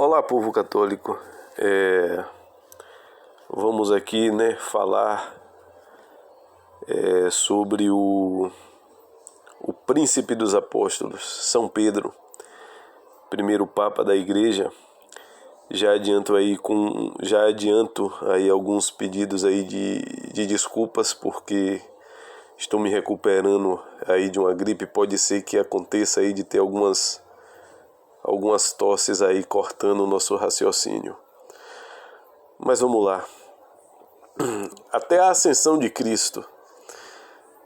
Olá, povo católico. Vamos aqui, falar sobre o príncipe dos apóstolos, São Pedro, primeiro Papa da Igreja. Já adianto aí alguns pedidos aí de desculpas, porque estou me recuperando aí de uma gripe. Pode ser que aconteça aí de ter algumas tosses aí cortando o nosso raciocínio. Mas vamos lá. Até a ascensão de Cristo,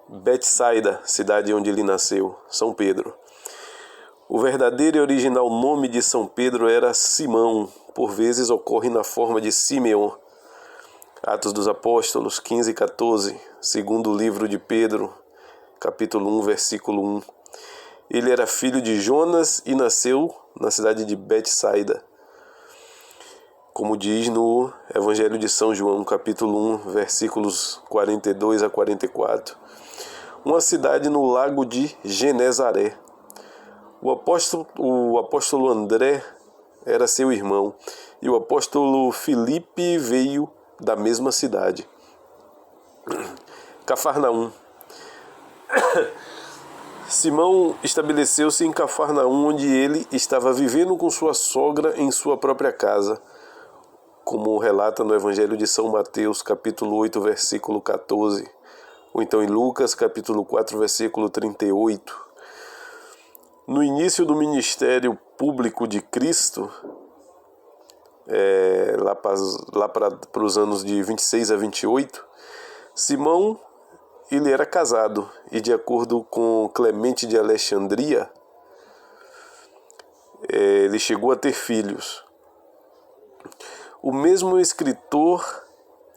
Betsaida, cidade onde ele nasceu, São Pedro. O verdadeiro e original nome de São Pedro era Simão, por vezes ocorre na forma de Simeão. Atos dos Apóstolos 15 e 14, segundo livro de Pedro, capítulo 1, versículo 1. Ele era filho de Jonas e nasceu na cidade de Betsaida, como diz no Evangelho de São João, capítulo 1, versículos 42 a 44. Uma cidade no lago de Genezaré. O apóstolo André era seu irmão, e o apóstolo Filipe veio da mesma cidade. Cafarnaum. Simão estabeleceu-se em Cafarnaum, onde ele estava vivendo com sua sogra em sua própria casa, como relata no Evangelho de São Mateus, capítulo 8, versículo 14, ou então em Lucas, capítulo 4, versículo 38. No início do ministério público de Cristo, lá para os anos de 26 a 28, Simão ele era casado e, de acordo com Clemente de Alexandria, ele chegou a ter filhos. O mesmo escritor,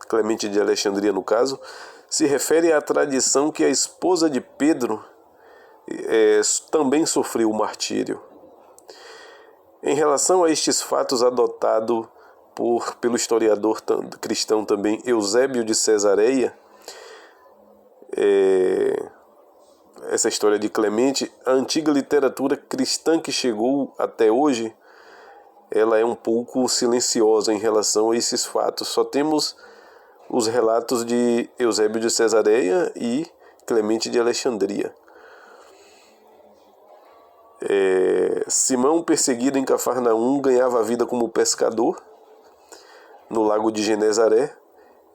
Clemente de Alexandria no caso, se refere à tradição que a esposa de Pedro também sofreu o martírio. Em relação a estes fatos adotados pelo historiador cristão também Eusébio de Cesareia, essa história de Clemente, a antiga literatura cristã que chegou até hoje, ela é um pouco silenciosa em relação a esses fatos. Só temos os relatos de Eusébio de Cesareia e Clemente de Alexandria. Simão, perseguido em Cafarnaum, ganhava a vida como pescador no lago de Genezaré,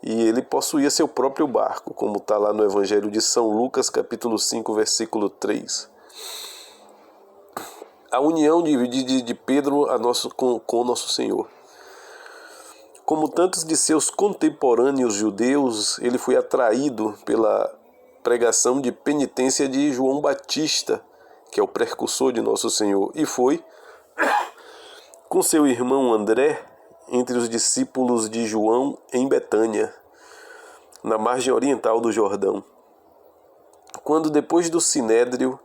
e ele possuía seu próprio barco, como está lá no Evangelho de São Lucas, capítulo 5, versículo 3. A união de Pedro com Nosso Senhor. Como tantos de seus contemporâneos judeus, ele foi atraído pela pregação de penitência de João Batista, que é o precursor de Nosso Senhor, e foi, com seu irmão André, entre os discípulos de João em Betânia, na margem oriental do Jordão. Quando, depois do Sinédrio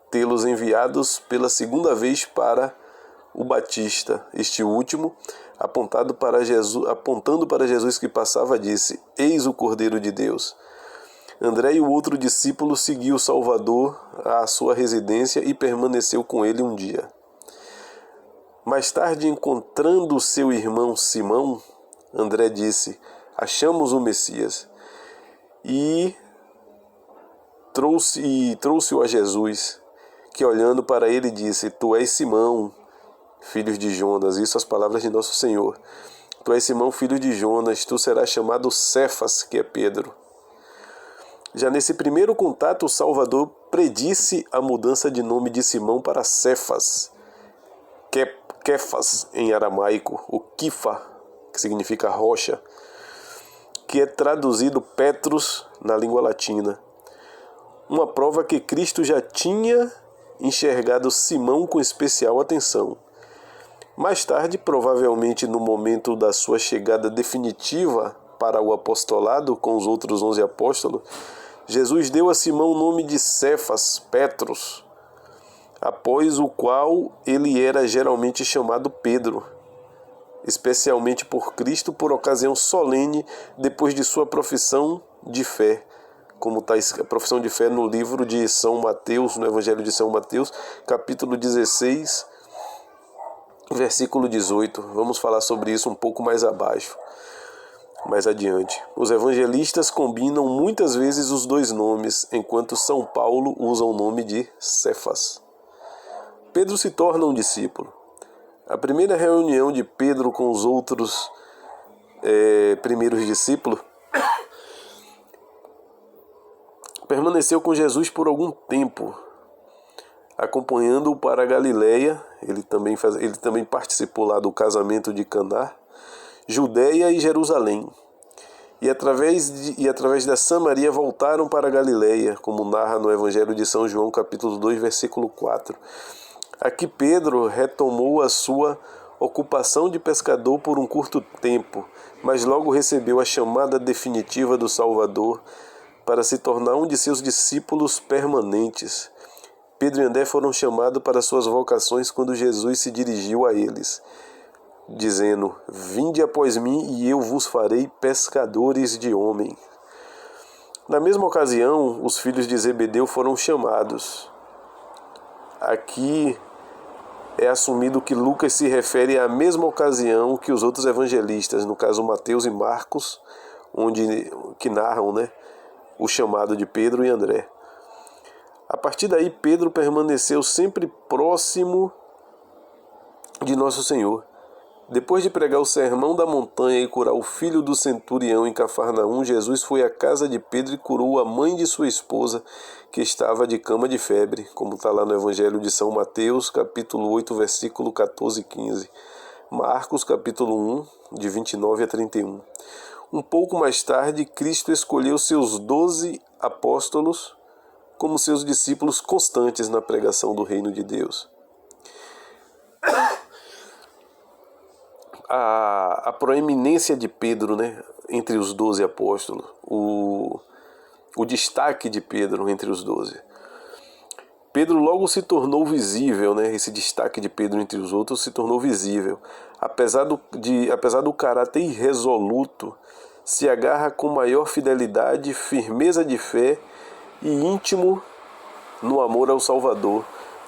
tê-los enviados pela segunda vez para o Batista, este último, apontando para Jesus que passava, disse: Eis o Cordeiro de Deus. André e o outro discípulo seguiu o Salvador à sua residência e permaneceu com ele um dia. Mais tarde, encontrando seu irmão Simão, André disse: Achamos o Messias. E trouxe-o a Jesus, que, olhando para ele, disse: Tu és Simão, filho de Jonas. Isso as palavras de Nosso Senhor. Tu és Simão, filho de Jonas, tu serás chamado Cefas, que é Pedro. Já nesse primeiro contato, o Salvador predisse a mudança de nome de Simão para Cefas, Kefas em aramaico, o Kifa, que significa rocha, que é traduzido Petrus na língua latina. Uma prova que Cristo já tinha enxergado Simão com especial atenção. Mais tarde, provavelmente no momento da sua chegada definitiva para o apostolado com os outros 11 apóstolos, Jesus deu a Simão o nome de Cefas, Petrus, após o qual ele era geralmente chamado Pedro, especialmente por Cristo por ocasião solene depois de sua profissão de fé, como está a profissão de fé no livro de São Mateus, no Evangelho de São Mateus, capítulo 16, versículo 18. Vamos falar sobre isso um pouco mais abaixo, mais adiante. Os evangelistas combinam muitas vezes os dois nomes, enquanto São Paulo usa o nome de Cefas. Pedro se torna um discípulo. A primeira reunião de Pedro com os outros primeiros discípulos permaneceu com Jesus por algum tempo, acompanhando-o para a Galiléia. Ele também participou lá do casamento de Caná, Judéia e Jerusalém. E através da Samaria voltaram para a Galiléia, como narra no Evangelho de São João, capítulo 2, versículo 4. Aqui Pedro retomou a sua ocupação de pescador por um curto tempo, mas logo recebeu a chamada definitiva do Salvador para se tornar um de seus discípulos permanentes. Pedro e André foram chamados para suas vocações quando Jesus se dirigiu a eles, dizendo: "Vinde após mim e eu vos farei pescadores de homens." Na mesma ocasião, os filhos de Zebedeu foram chamados. Aqui é assumido que Lucas se refere à mesma ocasião que os outros evangelistas, no caso Mateus e Marcos, que narram, o chamado de Pedro e André. A partir daí, Pedro permaneceu sempre próximo de Nosso Senhor. Depois de pregar o sermão da montanha e curar o filho do centurião em Cafarnaum, Jesus foi à casa de Pedro e curou a mãe de sua esposa, que estava de cama de febre, como está lá no Evangelho de São Mateus, capítulo 8, versículo 14 e 15. Marcos, capítulo 1, de 29 a 31. Um pouco mais tarde, Cristo escolheu seus 12 apóstolos como seus discípulos constantes na pregação do reino de Deus. A proeminência de Pedro, entre os 12 apóstolos, o destaque de Pedro entre os 12. Pedro logo se tornou visível, esse destaque de Pedro entre os outros se tornou visível. Apesar do caráter irresoluto, se agarra com maior fidelidade, firmeza de fé e íntimo no amor ao Salvador.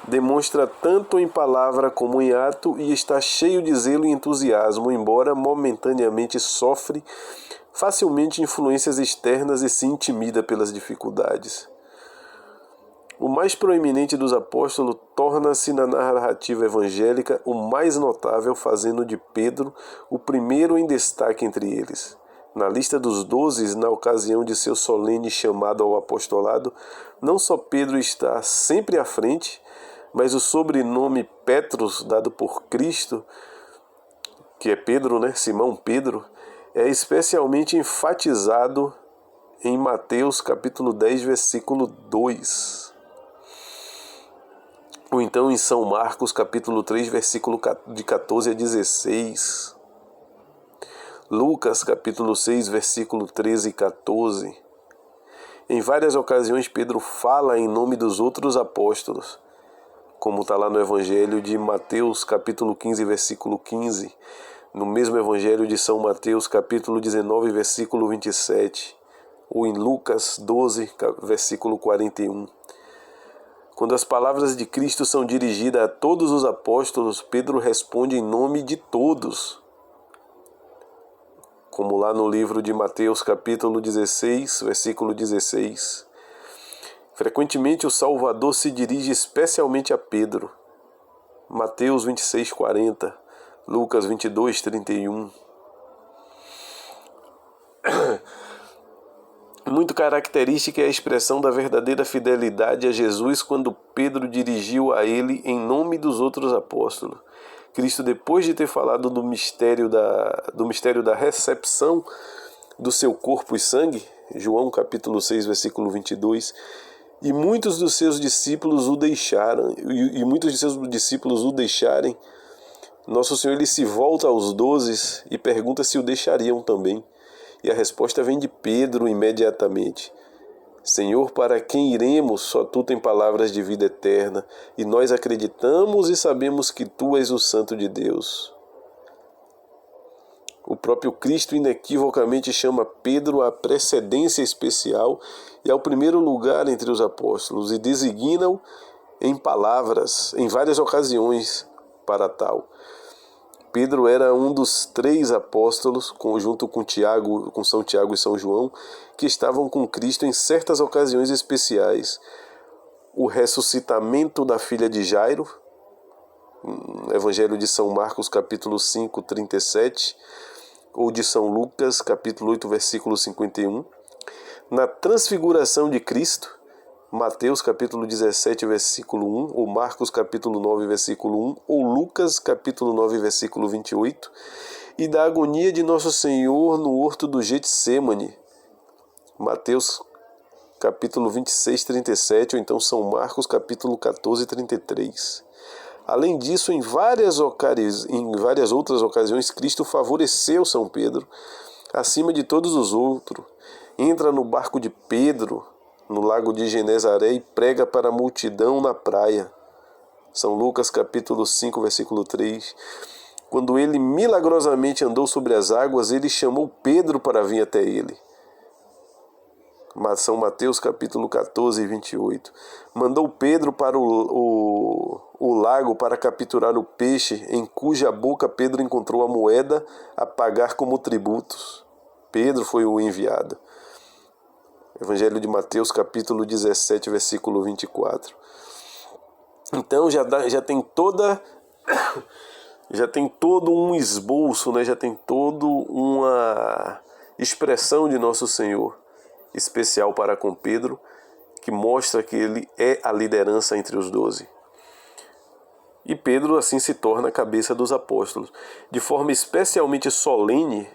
Demonstra tanto em palavra como em ato e está cheio de zelo e entusiasmo, embora momentaneamente sofre facilmente influências externas e se intimida pelas dificuldades. O mais proeminente dos apóstolos torna-se na narrativa evangélica o mais notável, fazendo de Pedro o primeiro em destaque entre eles. Na lista dos 12, na ocasião de seu solene chamado ao apostolado, não só Pedro está sempre à frente, mas o sobrenome Petros, dado por Cristo, que é Pedro, Simão Pedro, é especialmente enfatizado em Mateus capítulo 10, versículo 2. Ou então em São Marcos capítulo 3, versículo de 14 a 16. Lucas capítulo 6, versículo 13 e 14. Em várias ocasiões Pedro fala em nome dos outros apóstolos, como está lá no Evangelho de Mateus, capítulo 15, versículo 15, no mesmo Evangelho de São Mateus, capítulo 19, versículo 27, ou em Lucas 12, versículo 41. Quando as palavras de Cristo são dirigidas a todos os apóstolos, Pedro responde em nome de todos, como lá no livro de Mateus, capítulo 16, versículo 16. Frequentemente o Salvador se dirige especialmente a Pedro. Mateus 26, 40, Lucas 22, 31. Muito característica é a expressão da verdadeira fidelidade a Jesus quando Pedro dirigiu a ele em nome dos outros apóstolos. Cristo, depois de ter falado do mistério da recepção do seu corpo e sangue, João capítulo 6, versículo 22, e muitos dos seus discípulos o deixarem, Nosso Senhor ele se volta aos 12 e pergunta se o deixariam também. E a resposta vem de Pedro imediatamente: Senhor, para quem iremos? Só tu tem palavras de vida eterna, e nós acreditamos e sabemos que tu és o Santo de Deus. O próprio Cristo inequivocamente chama Pedro à precedência especial e ao primeiro lugar entre os apóstolos, e designa-o em palavras, em várias ocasiões, para tal. Pedro era um dos 3 apóstolos, junto com Tiago, com São Tiago e São João, que estavam com Cristo em certas ocasiões especiais. O ressuscitamento da filha de Jairo, Evangelho de São Marcos, capítulo 5, 37, ou de São Lucas, capítulo 8, versículo 51. Na transfiguração de Cristo, Mateus, capítulo 17, versículo 1, ou Marcos, capítulo 9, versículo 1, ou Lucas, capítulo 9, versículo 28, e da agonia de Nosso Senhor no horto do Getsêmani, Mateus, capítulo 26, 37, ou então São Marcos, capítulo 14, 33. Além disso, em várias outras ocasiões, Cristo favoreceu São Pedro acima de todos os outros. Entra no barco de Pedro, no lago de Genezaré, e prega para a multidão na praia. São Lucas, capítulo 5, versículo 3. Quando ele milagrosamente andou sobre as águas, ele chamou Pedro para vir até ele. São Mateus, capítulo 14, 28. Mandou Pedro para o lago para capturar o peixe, em cuja boca Pedro encontrou a moeda a pagar como tributos. Pedro foi o enviado. Evangelho de Mateus, capítulo 17, versículo 24. Então já tem todo um esboço, né? Já tem toda uma expressão de Nosso Senhor especial para com Pedro, que mostra que ele é a liderança entre os 12. E Pedro assim se torna a cabeça dos apóstolos. De forma especialmente solene,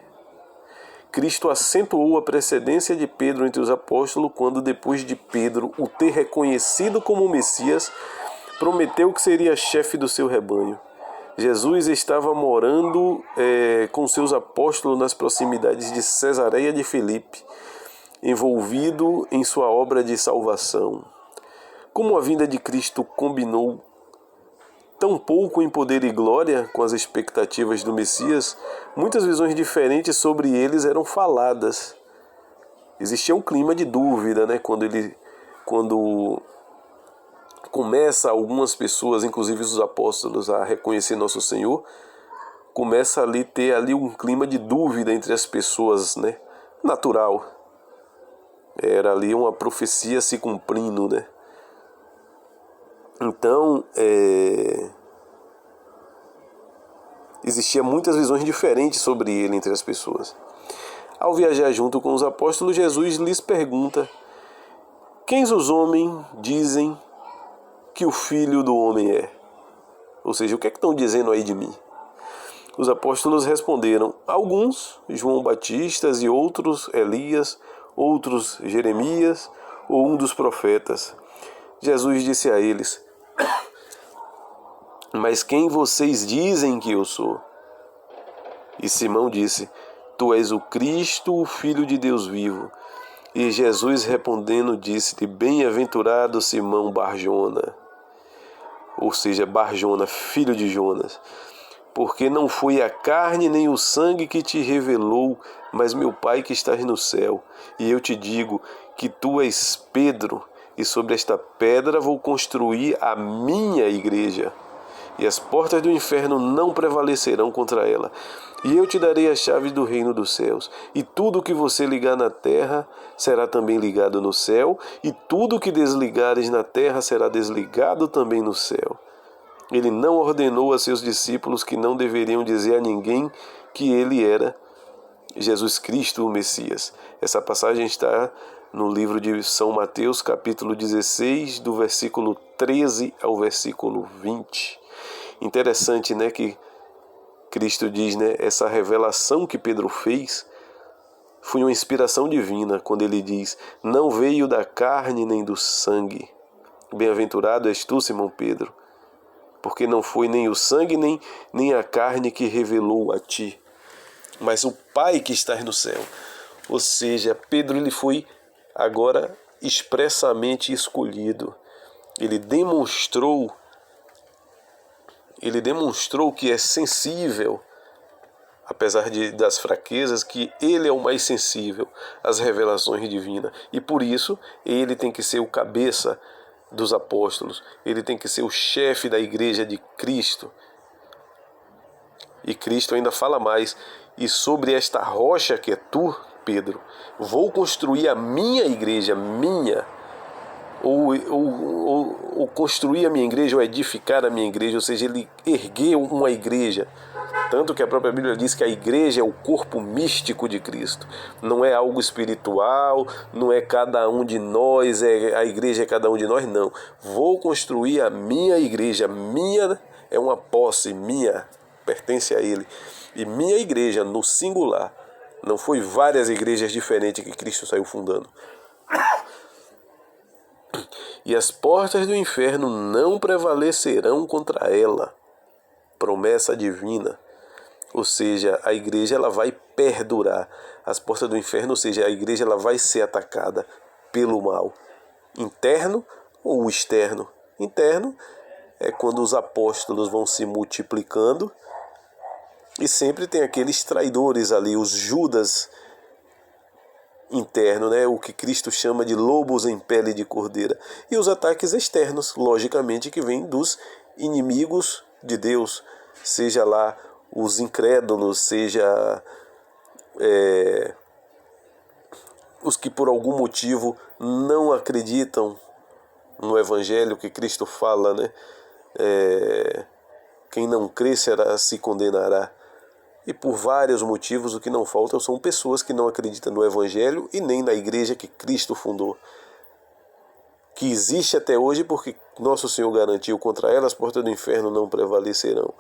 Cristo acentuou a precedência de Pedro entre os apóstolos quando, depois de Pedro o ter reconhecido como Messias, prometeu que seria chefe do seu rebanho. Jesus estava morando com seus apóstolos nas proximidades de Cesareia de Filipe, envolvido em sua obra de salvação. Como a vinda de Cristo combinou tão pouco em poder e glória com as expectativas do Messias, muitas visões diferentes sobre eles eram faladas. Existia um clima de dúvida, né? Quando começa algumas pessoas, inclusive os apóstolos, a reconhecer Nosso Senhor, começa a ter ali um clima de dúvida entre as pessoas, né? Natural. Era ali uma profecia se cumprindo, né? Então, existia muitas visões diferentes sobre ele entre as pessoas. Ao viajar junto com os apóstolos, Jesus lhes pergunta: quem os homens dizem que o Filho do Homem é? Ou seja, o que é que estão dizendo aí de mim? Os apóstolos responderam: alguns João Batista e outros Elias, outros Jeremias ou um dos profetas. Jesus disse a eles: mas quem vocês dizem que eu sou? E Simão disse: tu és o Cristo, o Filho de Deus vivo. E Jesus respondendo disse-lhe: bem-aventurado Simão Barjona, ou seja, Barjona, filho de Jonas, porque não foi a carne nem o sangue que te revelou, mas meu Pai que estás no céu. E eu te digo que tu és Pedro, e sobre esta pedra vou construir a minha igreja, e as portas do inferno não prevalecerão contra ela. E eu te darei a chave do reino dos céus, e tudo o que você ligar na terra será também ligado no céu, e tudo o que desligares na terra será desligado também no céu. Ele não ordenou a seus discípulos que não deveriam dizer a ninguém que ele era Jesus Cristo, o Messias. Essa passagem está no livro de São Mateus, capítulo 16, do versículo 13 ao versículo 20. Interessante, né, que Cristo diz, né, essa revelação que Pedro fez foi uma inspiração divina, quando ele diz: não veio da carne nem do sangue. Bem-aventurado és tu, Simão Pedro, porque não foi nem o sangue nem a carne que revelou a ti, mas o Pai que está no céu. Ou seja, Pedro ele foi agora expressamente escolhido. Ele demonstrou que é sensível, apesar das fraquezas, que ele é o mais sensível às revelações divinas. E por isso ele tem que ser o cabeça dos apóstolos, ele tem que ser o chefe da igreja de Cristo. E Cristo ainda fala mais: e sobre esta rocha que é tu, Pedro, vou construir a minha igreja, ou construir a minha igreja, ou edificar a minha igreja, ou seja, ele ergueu uma igreja. Tanto que a própria Bíblia diz que a igreja é o corpo místico de Cristo. Não é algo espiritual, não é cada um de nós, a igreja é cada um de nós, não. Vou construir a minha igreja, minha é uma posse, minha, pertence a Ele. E minha igreja, no singular, não foi várias igrejas diferentes que Cristo saiu fundando. E as portas do inferno não prevalecerão contra ela. Promessa divina. Ou seja, a igreja ela vai perdurar. As portas do inferno, ou seja, a igreja ela vai ser atacada pelo mal. Interno ou externo? Interno é quando os apóstolos vão se multiplicando e sempre tem aqueles traidores ali, os Judas interno, né? O que Cristo chama de lobos em pele de cordeira. E os ataques externos, logicamente, que vêm dos inimigos de Deus, seja lá os incrédulos, seja os que por algum motivo não acreditam no Evangelho que Cristo fala, né? Quem não crê se condenará. E por vários motivos o que não falta são pessoas que não acreditam no Evangelho e nem na igreja que Cristo fundou, que existe até hoje porque nosso Senhor garantiu: contra ela as portas do inferno não prevalecerão.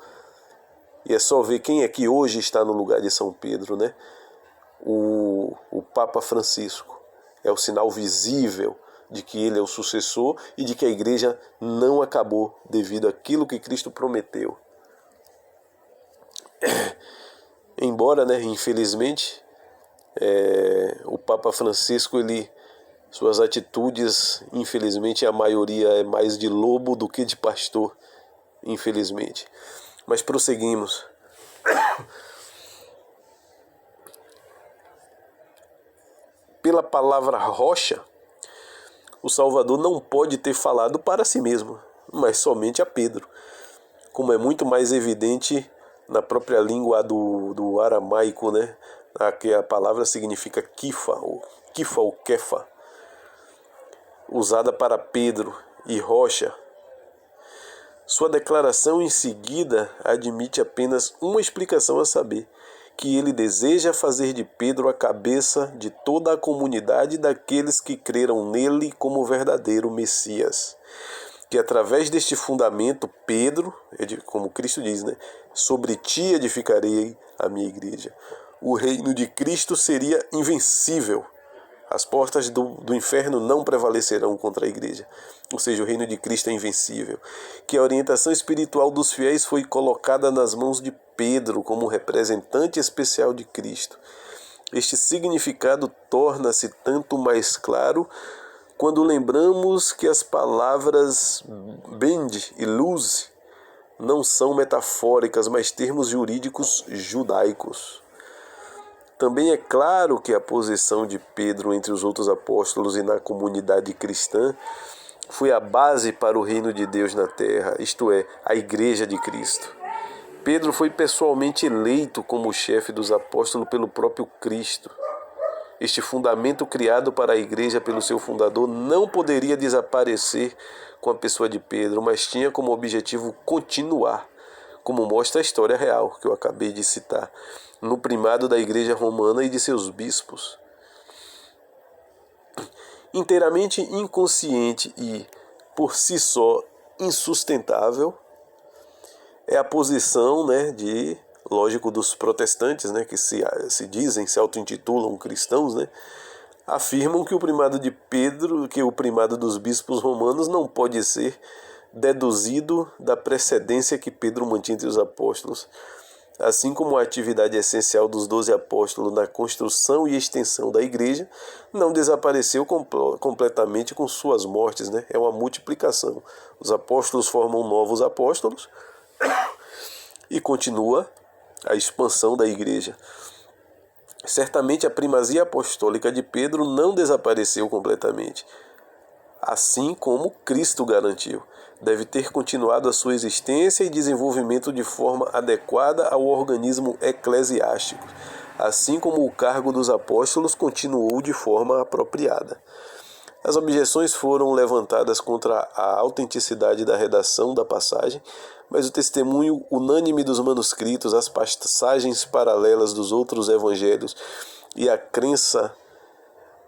E é só ver quem é que hoje está no lugar de São Pedro, né? O Papa Francisco. É o sinal visível de que ele é o sucessor e de que a igreja não acabou devido àquilo que Cristo prometeu. Embora, né, infelizmente, o Papa Francisco, suas atitudes, infelizmente, a maioria é mais de lobo do que de pastor, infelizmente. Mas prosseguimos. Pela palavra rocha, o Salvador não pode ter falado para si mesmo, mas somente a Pedro, como é muito mais evidente na própria língua do aramaico, né? Que a palavra significa kifa ou kefa, usada para Pedro e rocha. Sua declaração em seguida admite apenas uma explicação, a saber, que ele deseja fazer de Pedro a cabeça de toda a comunidade daqueles que creram nele como verdadeiro Messias. Que através deste fundamento, Pedro, como Cristo diz, né, sobre ti edificarei a minha igreja. O reino de Cristo seria invencível. As portas do inferno não prevalecerão contra a igreja. Ou seja, o reino de Cristo é invencível. Que a orientação espiritual dos fiéis foi colocada nas mãos de Pedro como representante especial de Cristo. Este significado torna-se tanto mais claro quando lembramos que as palavras bend e luz não são metafóricas, mas termos jurídicos judaicos. Também é claro que a posição de Pedro entre os outros apóstolos e na comunidade cristã foi a base para o reino de Deus na terra, isto é, a Igreja de Cristo. Pedro foi pessoalmente eleito como chefe dos apóstolos pelo próprio Cristo. Este fundamento criado para a igreja pelo seu fundador não poderia desaparecer com a pessoa de Pedro, mas tinha como objetivo continuar, como mostra a história real que eu acabei de citar, no primado da igreja romana e de seus bispos. Inteiramente inconsciente e, por si só, insustentável, é a posição, né, lógico, dos protestantes, né, que se auto-intitulam cristãos, né, afirmam que o primado de Pedro, que o primado dos bispos romanos não pode ser deduzido da precedência que Pedro mantinha entre os apóstolos, assim como a atividade essencial dos 12 apóstolos na construção e extensão da igreja não desapareceu completamente com suas mortes, né? É uma multiplicação. Os apóstolos formam novos apóstolos e continua a expansão da igreja. Certamente a primazia apostólica de Pedro não desapareceu completamente. assim como Cristo garantiu. Deve ter continuado a sua existência e desenvolvimento de forma adequada ao organismo eclesiástico, assim como o cargo dos apóstolos continuou de forma apropriada. As objeções foram levantadas contra a autenticidade da redação da passagem, mas o testemunho unânime dos manuscritos, as passagens paralelas dos outros evangelhos e a crença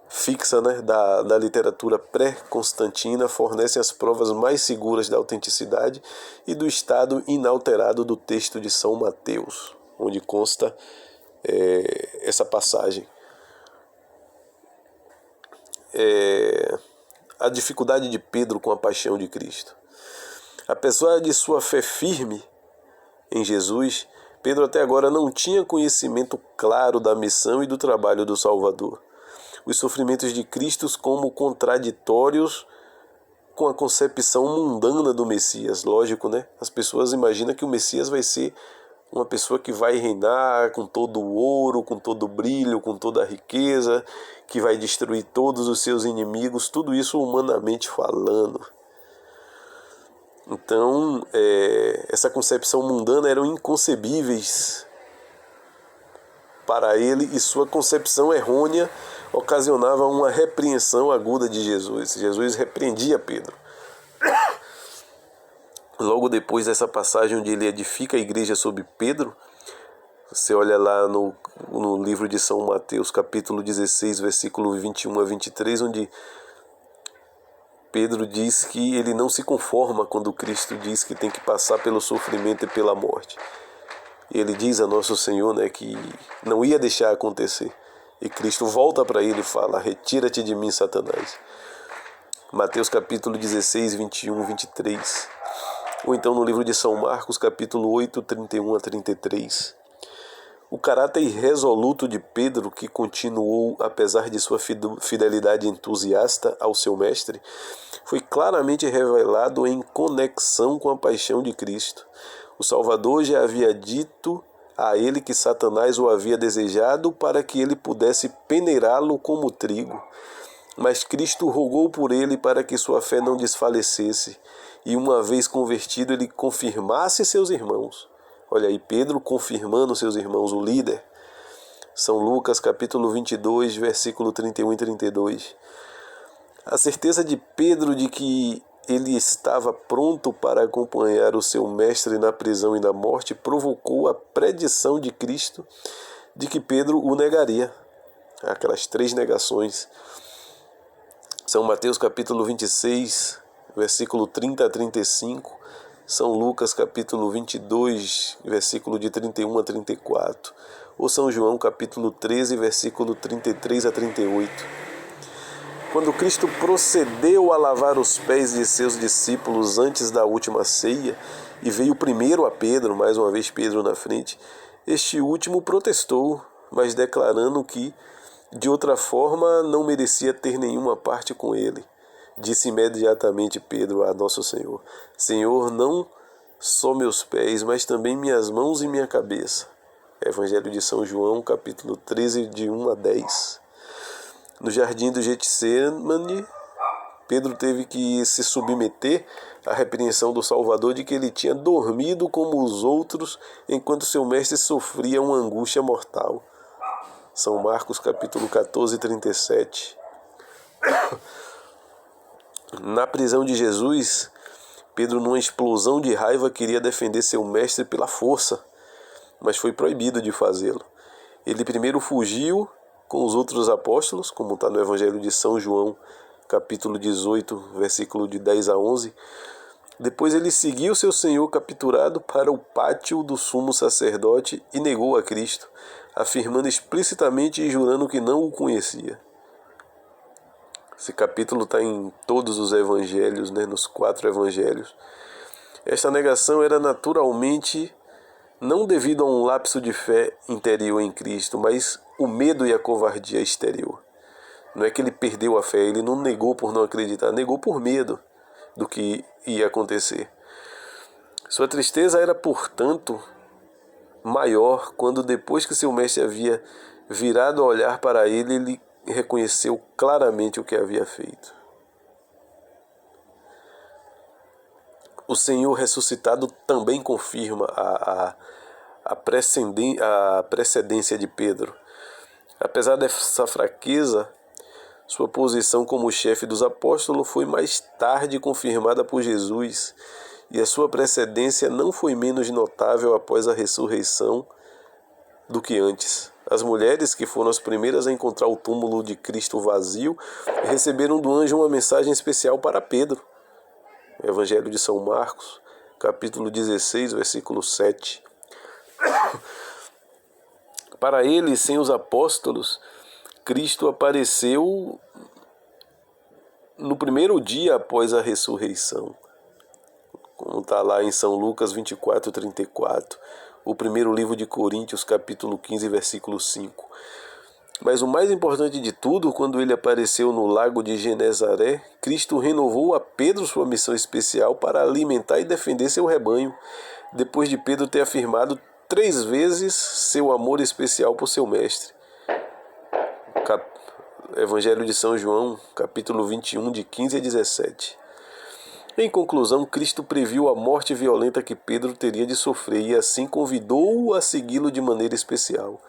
fixa, da literatura pré-constantina fornecem as provas mais seguras da autenticidade e do estado inalterado do texto de São Mateus, onde consta essa passagem. A dificuldade de Pedro com a paixão de Cristo. Apesar de sua fé firme em Jesus, Pedro até agora não tinha conhecimento claro da missão e do trabalho do Salvador. Os sofrimentos de Cristo como contraditórios com a concepção mundana do Messias. Lógico, né? As pessoas imaginam que o Messias vai ser uma pessoa que vai reinar com todo o ouro, com todo o brilho, com toda a riqueza, que vai destruir todos os seus inimigos, tudo isso humanamente falando. Então, essa concepção mundana eram inconcebíveis para ele e sua concepção errônea ocasionava uma repreensão aguda de Jesus. Jesus repreendia Pedro. Logo depois dessa passagem onde ele edifica a igreja sobre Pedro, você olha lá no livro de São Mateus, capítulo 16, versículo 21 a 23, onde Pedro diz que ele não se conforma quando Cristo diz que tem que passar pelo sofrimento e pela morte. Ele diz a Nosso Senhor, que não ia deixar acontecer. E Cristo volta para ele e fala: retira-te de mim, Satanás. Mateus capítulo 16, 21, 23. Ou então no livro de São Marcos, capítulo 8, 31 a 33. O caráter irresoluto de Pedro, que continuou apesar de sua fidelidade entusiasta ao seu mestre, foi claramente revelado em conexão com a paixão de Cristo. O Salvador já havia dito a ele que Satanás o havia desejado para que ele pudesse peneirá-lo como trigo. Mas Cristo rogou por ele para que sua fé não desfalecesse e, uma vez convertido, ele confirmasse seus irmãos. Olha aí, Pedro confirmando seus irmãos, o líder. São Lucas, capítulo 22, versículo 31 e 32. A certeza de Pedro de que ele estava pronto para acompanhar o seu mestre na prisão e na morte provocou a predição de Cristo de que Pedro o negaria. Aquelas 3 negações. São Mateus, capítulo 26, versículo 30 a 35. São Lucas, capítulo 22, versículo de 31 a 34. Ou São João, capítulo 13, versículo 33 a 38. Quando Cristo procedeu a lavar os pés de seus discípulos antes da última ceia, e veio primeiro a Pedro, mais uma vez Pedro na frente, este último protestou, mas declarando que, de outra forma, não merecia ter nenhuma parte com ele. Disse imediatamente Pedro a Nosso Senhor: Senhor, não só meus pés, mas também minhas mãos e minha cabeça. Evangelho de São João, capítulo 13, de 1 a 10. No jardim do Getsemane, Pedro teve que se submeter à repreensão do Salvador de que ele tinha dormido como os outros enquanto seu mestre sofria uma angústia mortal. São Marcos, capítulo 14, 37. Na prisão de Jesus, Pedro, numa explosão de raiva, queria defender seu mestre pela força, mas foi proibido de fazê-lo. Ele primeiro fugiu com os outros apóstolos, como está no Evangelho de São João, capítulo 18, versículo de 10 a 11. Depois ele seguiu seu Senhor capturado para o pátio do sumo sacerdote e negou a Cristo, afirmando explicitamente e jurando que não o conhecia. Esse capítulo está em todos os evangelhos, nos 4 evangelhos. Esta negação era naturalmente não devido a um lapso de fé interior em Cristo, mas o medo e a covardia exterior. Não é que ele perdeu a fé, ele não negou por não acreditar, negou por medo do que ia acontecer. Sua tristeza era, portanto, maior quando, depois que seu mestre havia virado a olhar para ele, ele reconheceu claramente o que havia feito. o Senhor ressuscitado também confirma a precedência de Pedro. Apesar dessa fraqueza, sua posição como chefe dos apóstolos foi mais tarde confirmada por Jesus, e a sua precedência não foi menos notável após a ressurreição do que antes. As mulheres, que foram as primeiras a encontrar o túmulo de Cristo vazio, receberam do anjo uma mensagem especial para Pedro. Evangelho de São Marcos, capítulo 16, versículo 7. Para eles, sem os apóstolos, Cristo apareceu no primeiro dia após a ressurreição, como está lá em São Lucas 24:34, o primeiro livro de Coríntios, capítulo 15, versículo 5. Mas o mais importante de tudo, quando ele apareceu no lago de Genezaré, Cristo renovou a Pedro sua missão especial para alimentar e defender seu rebanho, depois de Pedro ter afirmado 3 vezes seu amor especial por seu mestre. Evangelho de São João, capítulo 21, de 15 a 17. Em conclusão, Cristo previu a morte violenta que Pedro teria de sofrer e assim convidou-o a segui-lo de maneira especial.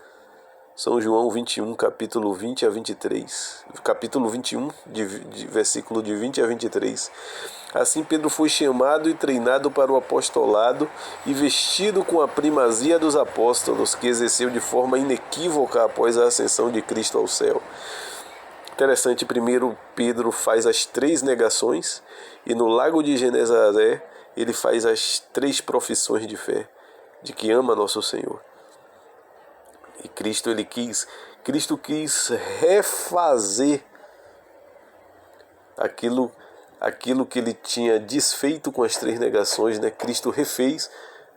São João 21, capítulo 20 a 23. Capítulo 21, versículo de 20 a 23. Assim Pedro foi chamado e treinado para o apostolado e vestido com a primazia dos apóstolos, que exerceu de forma inequívoca após a ascensão de Cristo ao céu. Interessante, primeiro Pedro faz as 3 negações e no lago de Genezaré ele faz as 3 profissões de fé, de que ama nosso Senhor. E Cristo quis refazer aquilo que ele tinha desfeito com as 3 negações, né? Cristo refez,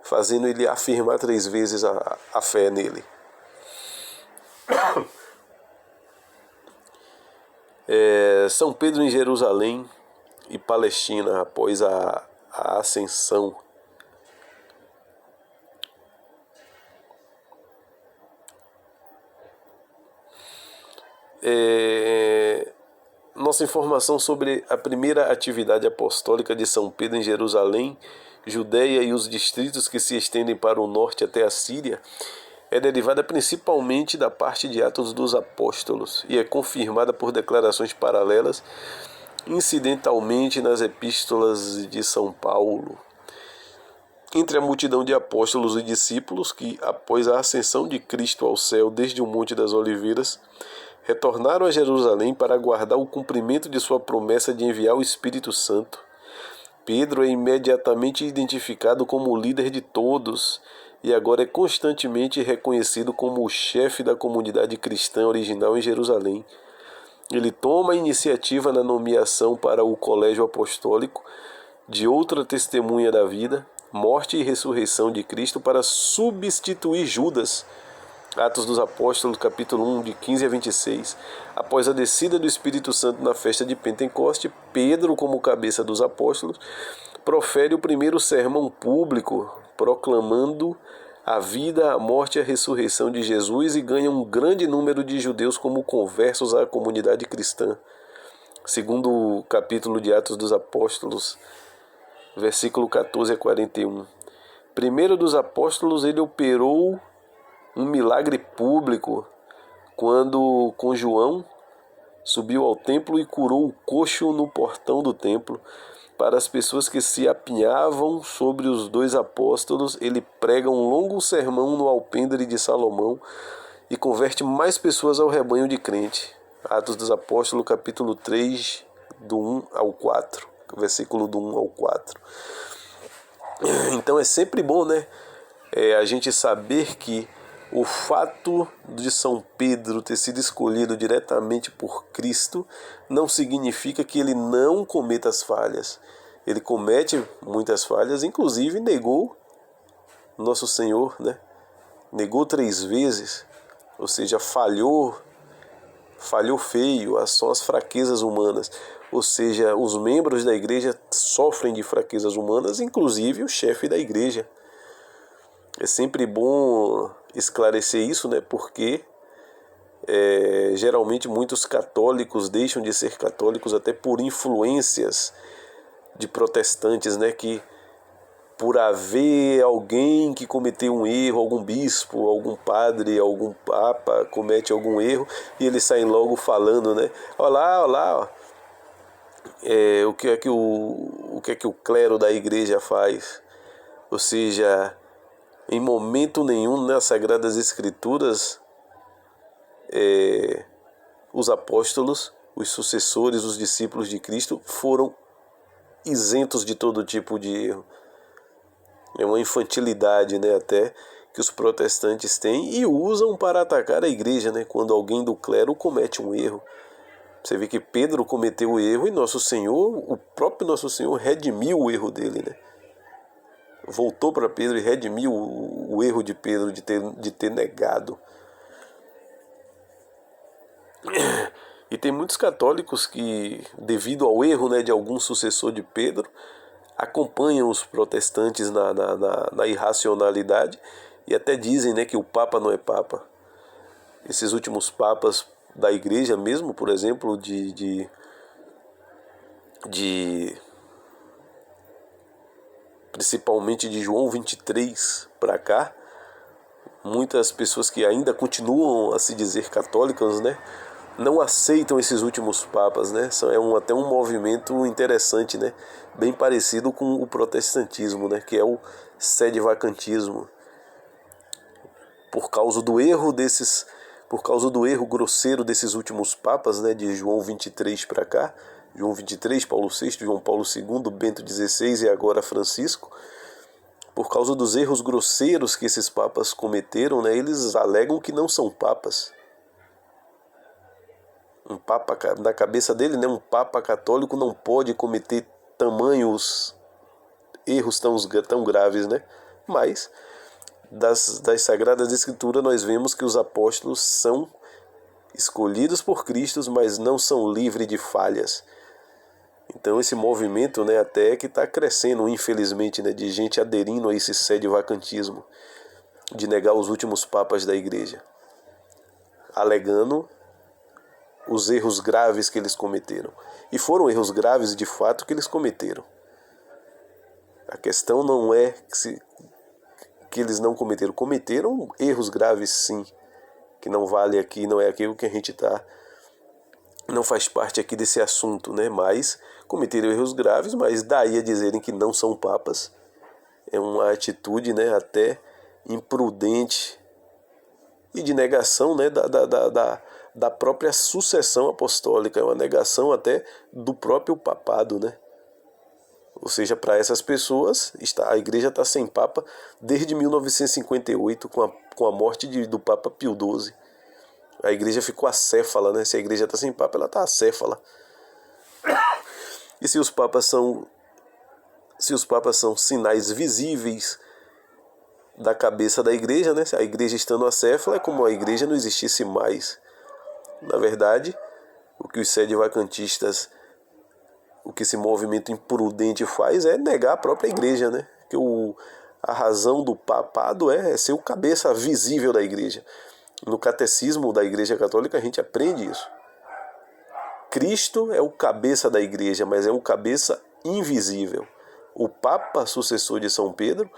fazendo ele afirmar 3 vezes a fé nele. São Pedro em Jerusalém e Palestina após a ascensão. Nossa informação sobre a primeira atividade apostólica de São Pedro em Jerusalém, Judeia e os distritos que se estendem para o norte até a Síria é derivada principalmente da parte de Atos dos Apóstolos e é confirmada por declarações paralelas, incidentalmente nas epístolas de São Paulo. Entre a multidão de apóstolos e discípulos que, após a ascensão de Cristo ao céu desde o Monte das Oliveiras, retornaram a Jerusalém para aguardar o cumprimento de sua promessa de enviar o Espírito Santo, Pedro é imediatamente identificado como o líder de todos e agora é constantemente reconhecido como o chefe da comunidade cristã original em Jerusalém. Ele toma a iniciativa na nomeação para o colégio apostólico de outra testemunha da vida, morte e ressurreição de Cristo para substituir Judas. Atos dos Apóstolos, capítulo 1, de 15 a 26. Após a descida do Espírito Santo na festa de Pentecoste, Pedro, como cabeça dos apóstolos, profere o primeiro sermão público, proclamando a vida, a morte e a ressurreição de Jesus e ganha um grande número de judeus como conversos à comunidade cristã. Segundo o capítulo de Atos dos Apóstolos, versículo 14 a 41. Primeiro dos apóstolos, ele operou um milagre público quando, com João, subiu ao templo e curou o coxo no portão do templo. Para as pessoas que se apinhavam sobre os 2 apóstolos, ele prega um longo sermão no alpendre de Salomão e converte mais pessoas ao rebanho de crente. Atos dos Apóstolos, capítulo 3, do 1 ao 4, versículo do 1 ao 4. Então é sempre bom, né? A gente saber que o fato de São Pedro ter sido escolhido diretamente por Cristo não significa que ele não cometa as falhas. Ele comete muitas falhas, inclusive negou Nosso Senhor, né? Negou 3 vezes, ou seja, falhou feio, são as fraquezas humanas. Ou seja, os membros da igreja sofrem de fraquezas humanas, inclusive o chefe da igreja. É sempre bom esclarecer isso, né? Porque geralmente muitos católicos deixam de ser católicos até por influências de protestantes, né? Que por haver alguém que cometeu um erro, algum bispo, algum padre, algum papa comete algum erro e eles saem logo falando, né? Olá, ó, o que é que o clero da igreja faz? Ou seja, em momento nenhum nas Sagradas Escrituras, os apóstolos, os sucessores, os discípulos de Cristo foram isentos de todo tipo de erro. É uma infantilidade, né, até que os protestantes têm e usam para atacar a igreja, né, quando alguém do clero comete um erro. Você vê que Pedro cometeu o erro e Nosso Senhor, o próprio Nosso Senhor, redimiu o erro dele, né? Voltou para Pedro e redimiu o erro de Pedro de ter negado. E tem muitos católicos que, devido ao erro, né, de algum sucessor de Pedro, acompanham os protestantes na irracionalidade e até dizem, né, que o Papa não é Papa. Esses últimos papas da igreja mesmo, por exemplo, principalmente de João 23 para cá, muitas pessoas que ainda continuam a se dizer católicas, né, não aceitam esses últimos papas, né? Até um movimento interessante, né? Bem parecido com o protestantismo, né? Que é o sedevacantismo. Por causa do erro grosseiro desses últimos papas, né? De João 23 para cá, João 23, Paulo VI, João Paulo II, Bento XVI e agora Francisco. Por causa dos erros grosseiros que esses papas cometeram, né? Eles alegam que não são papas. Um papa, na cabeça dele, né, um papa católico não pode cometer tamanhos erros tão graves, né? Mas das Sagradas Escrituras nós vemos que os apóstolos são escolhidos por Cristo, mas não são livres de falhas. Então esse movimento, né, até que está crescendo, infelizmente, né, de gente aderindo a esse sedevacantismo, de negar os últimos papas da igreja, alegando os erros graves que eles cometeram. E foram erros graves de fato que eles cometeram. A questão não é que eles não cometeram. Cometeram erros graves, sim. Que não vale aqui, não é aquilo que a gente está... Não faz parte aqui desse assunto, né? Mas cometeram erros graves, mas daí a dizerem que não são papas. É uma atitude, né, até imprudente e de negação, né, da própria sucessão apostólica, é uma negação até do próprio papado, né? Ou seja, para essas pessoas, a igreja está sem papa desde 1958, com a morte do Papa Pio XII. A igreja ficou acéfala, né? Se a igreja está sem papa, ela está acéfala. E se os papas são sinais visíveis da cabeça da igreja, né? Se a igreja estando acéfala, é como a igreja não existisse mais. Na verdade, o que os sedevacantistas, o que esse movimento imprudente faz é negar a própria igreja, né? Que a razão do papado é ser o cabeça visível da igreja. No catecismo da Igreja Católica a gente aprende isso. Cristo é o cabeça da igreja, mas é um cabeça invisível. O Papa sucessor de São Pedro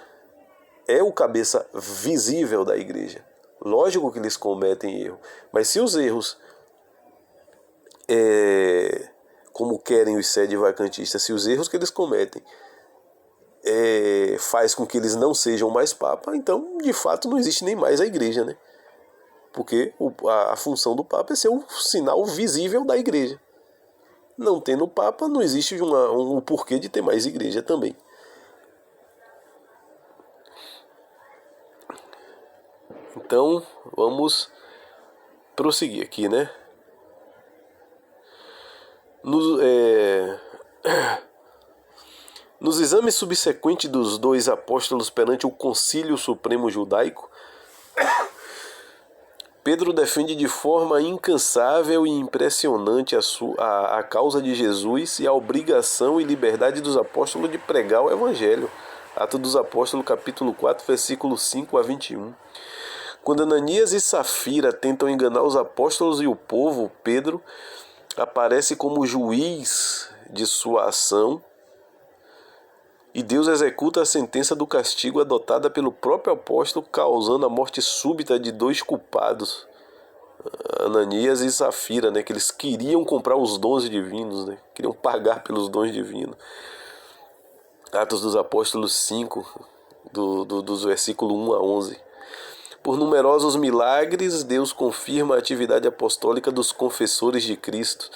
é o cabeça visível da igreja. Lógico que eles cometem erro, mas se os erros, como querem os sedevacantistas, se os erros que eles cometem faz com que eles não sejam mais Papa, então de fato não existe nem mais a igreja, né? Porque a função do Papa é ser o sinal visível da igreja. Não tendo Papa, não existe um porquê de ter mais igreja também. Então, vamos prosseguir aqui, né? Nos exames subsequentes dos dois apóstolos perante o Concílio Supremo Judaico, Pedro defende de forma incansável e impressionante a causa de Jesus e a obrigação e liberdade dos apóstolos de pregar o Evangelho. Atos dos Apóstolos, capítulo 4, versículos 5 a 21. Quando Ananias e Safira tentam enganar os apóstolos e o povo, Pedro aparece como juiz de sua ação E Deus executa a sentença do castigo adotada pelo próprio apóstolo, causando a morte súbita de dois culpados, Ananias e Safira, né, que eles queriam comprar os dons divinos, né, queriam pagar pelos dons divinos. Atos dos Apóstolos 5, dos versículos 1 a 11. Por numerosos milagres, Deus confirma a atividade apostólica dos confessores de Cristo.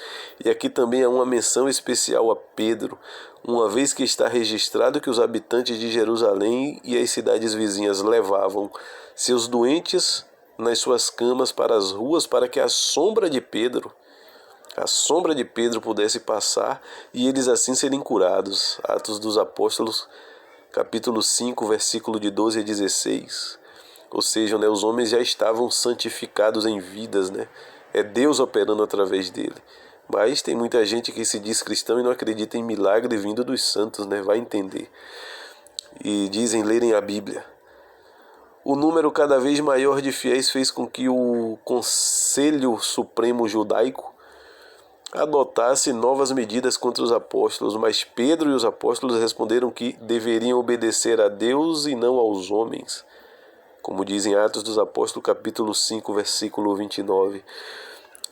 E aqui também há uma menção especial a Pedro, uma vez que está registrado que os habitantes de Jerusalém e as cidades vizinhas levavam seus doentes nas suas camas para as ruas para que a sombra de Pedro pudesse passar e eles assim serem curados. Atos dos Apóstolos, capítulo 5, versículo de 12 a 16. Ou seja, né, os homens já estavam santificados em vidas, né? É Deus operando através dele. Mas tem muita gente que se diz cristão e não acredita em milagre vindo dos santos, né? Vai entender. E dizem lerem a Bíblia. O número cada vez maior de fiéis fez com que o Conselho Supremo Judaico adotasse novas medidas contra os apóstolos, mas Pedro e os apóstolos responderam que deveriam obedecer a Deus e não aos homens. Como dizem Atos dos Apóstolos, capítulo 5, versículo 29.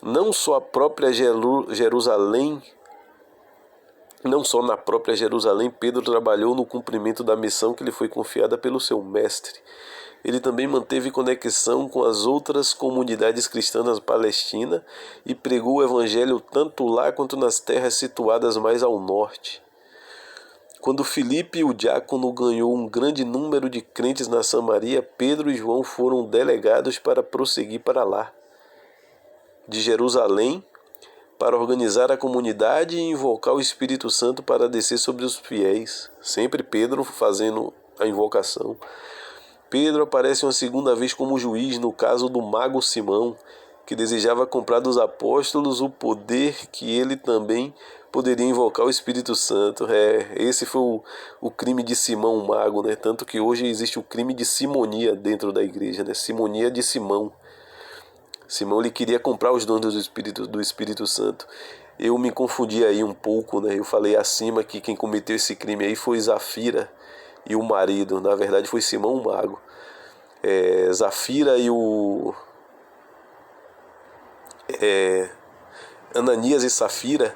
Não só na própria Jerusalém, Pedro trabalhou no cumprimento da missão que lhe foi confiada pelo seu mestre. Ele também manteve conexão com as outras comunidades cristãs na Palestina e pregou o evangelho tanto lá quanto nas terras situadas mais ao norte. Quando Filipe, o diácono, ganhou um grande número de crentes na Samaria, Pedro e João foram delegados para prosseguir para lá, de Jerusalém, para organizar a comunidade e invocar o Espírito Santo para descer sobre os fiéis. Sempre Pedro fazendo a invocação. Pedro aparece uma segunda vez como juiz no caso do mago Simão, que desejava comprar dos apóstolos o poder que ele também poderia invocar o Espírito Santo. Esse foi o crime de Simão, o mago, né? Tanto que hoje existe o crime de simonia dentro da igreja, né? Simonia de Simão. Simão ele queria comprar os dons do Espírito Santo. Eu me confundi aí um pouco, né? Eu falei acima que quem cometeu esse crime aí foi Safira e o marido. Na verdade foi Simão, o mago. Safira e o... Ananias e Safira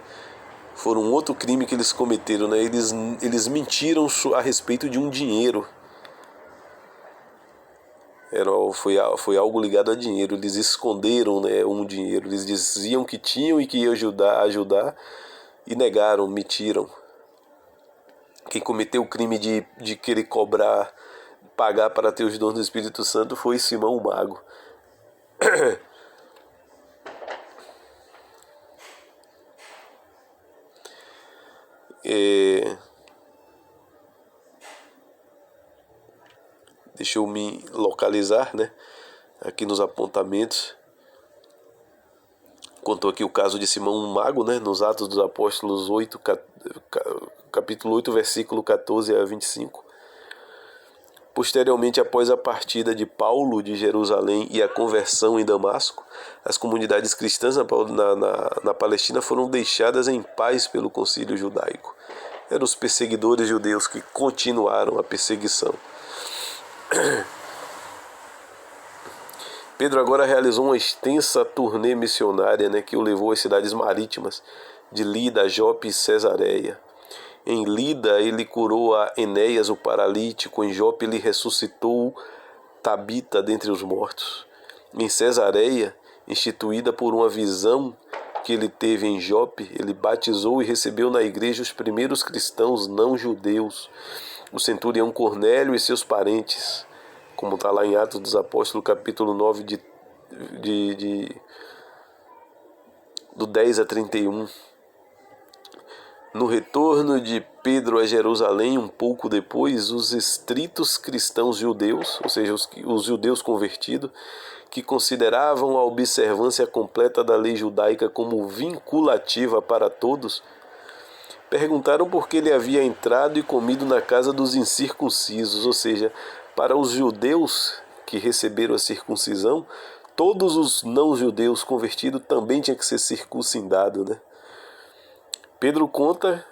foram um outro crime que eles cometeram, né? Eles mentiram a respeito de um dinheiro. Foi algo ligado a dinheiro. Eles esconderam, né, um dinheiro. Eles diziam que tinham e que iam ajudar e negaram, mentiram. Quem cometeu o crime de querer pagar para ter os dons do Espírito Santo foi Simão o mago. Deixa eu me localizar, né? Aqui nos apontamentos. Contou aqui o caso de Simão o mago, né? Nos Atos dos Apóstolos 8, capítulo 8, versículo 14 a 25. Posteriormente, após a partida de Paulo de Jerusalém e a conversão em Damasco, as comunidades cristãs na Palestina foram deixadas em paz pelo concílio judaico. Eram os perseguidores judeus que continuaram a perseguição. Pedro agora realizou uma extensa turnê missionária, né, que o levou às cidades marítimas de Lida, Jope e Cesareia. Em Lida, ele curou a Enéas, o paralítico. Em Jope, ele ressuscitou Tabita dentre os mortos. Em Cesareia, instituída por uma visão que ele teve em Jope, ele batizou e recebeu na igreja os primeiros cristãos não-judeus, o centurião Cornélio e seus parentes, como está lá em Atos dos Apóstolos, capítulo 9, do 10 a 31. No retorno de Pedro a Jerusalém, um pouco depois, os estritos cristãos judeus, ou seja, os judeus convertidos, que consideravam a observância completa da lei judaica como vinculativa para todos, perguntaram por que ele havia entrado e comido na casa dos incircuncisos, ou seja, para os judeus que receberam a circuncisão, todos os não-judeus convertidos também tinham que ser circuncidados, né? Pedro conta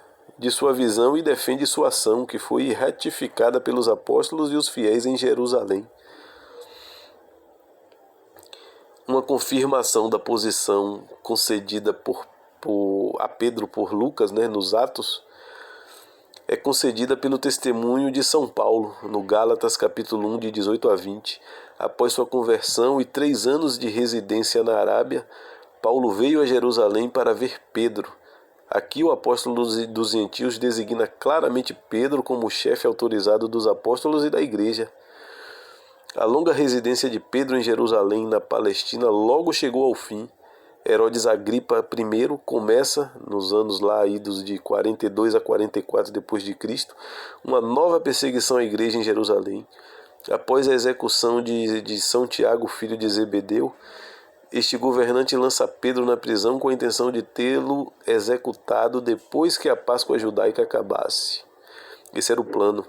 de sua visão e defende sua ação, que foi ratificada pelos apóstolos e os fiéis em Jerusalém. Uma confirmação da posição concedida a Pedro por Lucas, né, nos Atos, é concedida pelo testemunho de São Paulo, no Gálatas capítulo 1, de 18 a 20. Após sua conversão e 3 anos de residência na Arábia, Paulo veio a Jerusalém para ver Pedro. Aqui o apóstolo dos gentios designa claramente Pedro como chefe autorizado dos apóstolos e da igreja. A longa residência de Pedro em Jerusalém, na Palestina, logo chegou ao fim. Herodes Agripa I começa, nos anos lá idos de 42 a 44 depois de Cristo, uma nova perseguição à igreja em Jerusalém. Após a execução de São Tiago, filho de Zebedeu, este governante lança Pedro na prisão com a intenção de tê-lo executado depois que a Páscoa judaica acabasse. Esse era o plano.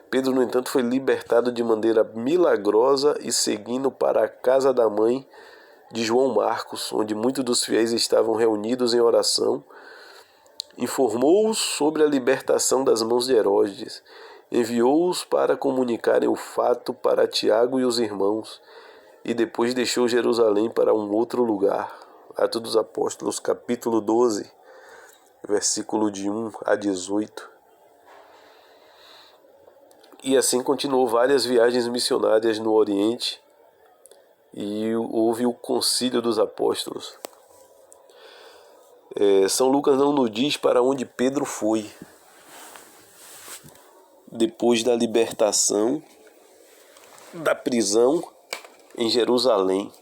Pedro, no entanto, foi libertado de maneira milagrosa e seguindo para a casa da mãe de João Marcos, onde muitos dos fiéis estavam reunidos em oração, informou-os sobre a libertação das mãos de Herodes, enviou-os para comunicarem o fato para Tiago e os irmãos, e depois deixou Jerusalém para um outro lugar. Atos dos Apóstolos, capítulo 12, versículo de 1 a 18. E assim continuou várias viagens missionárias no Oriente, e houve o Concílio dos Apóstolos. São Lucas não nos diz para onde Pedro foi depois da libertação da prisão em Jerusalém.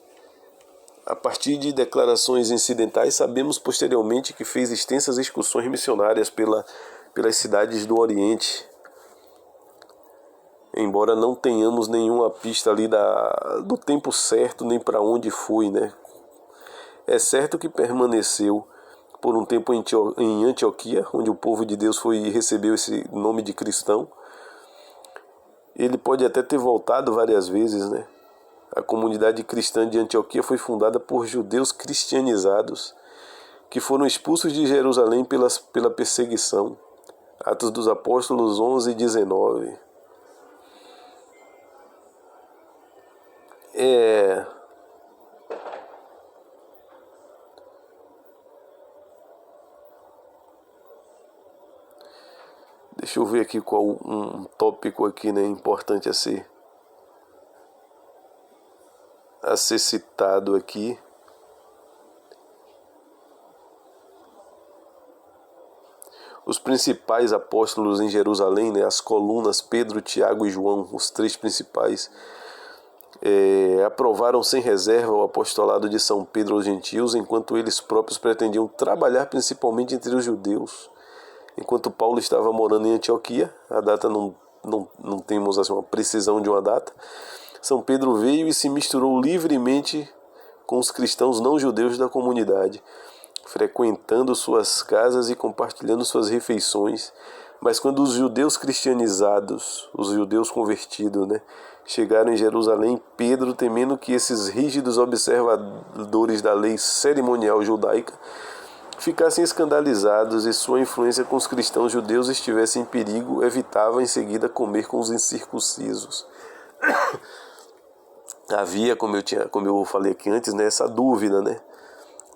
A partir de declarações incidentais, sabemos posteriormente que fez extensas excursões missionárias pelas cidades do Oriente, embora não tenhamos nenhuma pista ali do tempo certo nem para onde foi, né? É certo que permaneceu por um tempo em Antioquia, onde o povo de Deus recebeu esse nome de cristão. Ele pode até ter voltado várias vezes, né? A comunidade cristã de Antioquia foi fundada por judeus cristianizados que foram expulsos de Jerusalém pela perseguição. Atos dos Apóstolos 11 e 19. Deixa eu ver aqui qual um tópico aqui, né, importante a ser citado aqui. Os principais apóstolos em Jerusalém, né, as colunas Pedro, Tiago e João, os 3 principais, aprovaram sem reserva o apostolado de São Pedro aos gentios, enquanto eles próprios pretendiam trabalhar principalmente entre os judeus. Enquanto Paulo estava morando em Antioquia, a data não temos assim, uma precisão de uma data, São Pedro veio e se misturou livremente com os cristãos não judeus da comunidade, frequentando suas casas e compartilhando suas refeições. Mas quando os judeus cristianizados, os judeus convertidos, né, chegaram em Jerusalém, Pedro, temendo que esses rígidos observadores da lei cerimonial judaica ficassem escandalizados e sua influência com os cristãos judeus estivesse em perigo, evitava em seguida comer com os incircuncisos. Havia, como eu falei aqui antes, né, essa dúvida, né?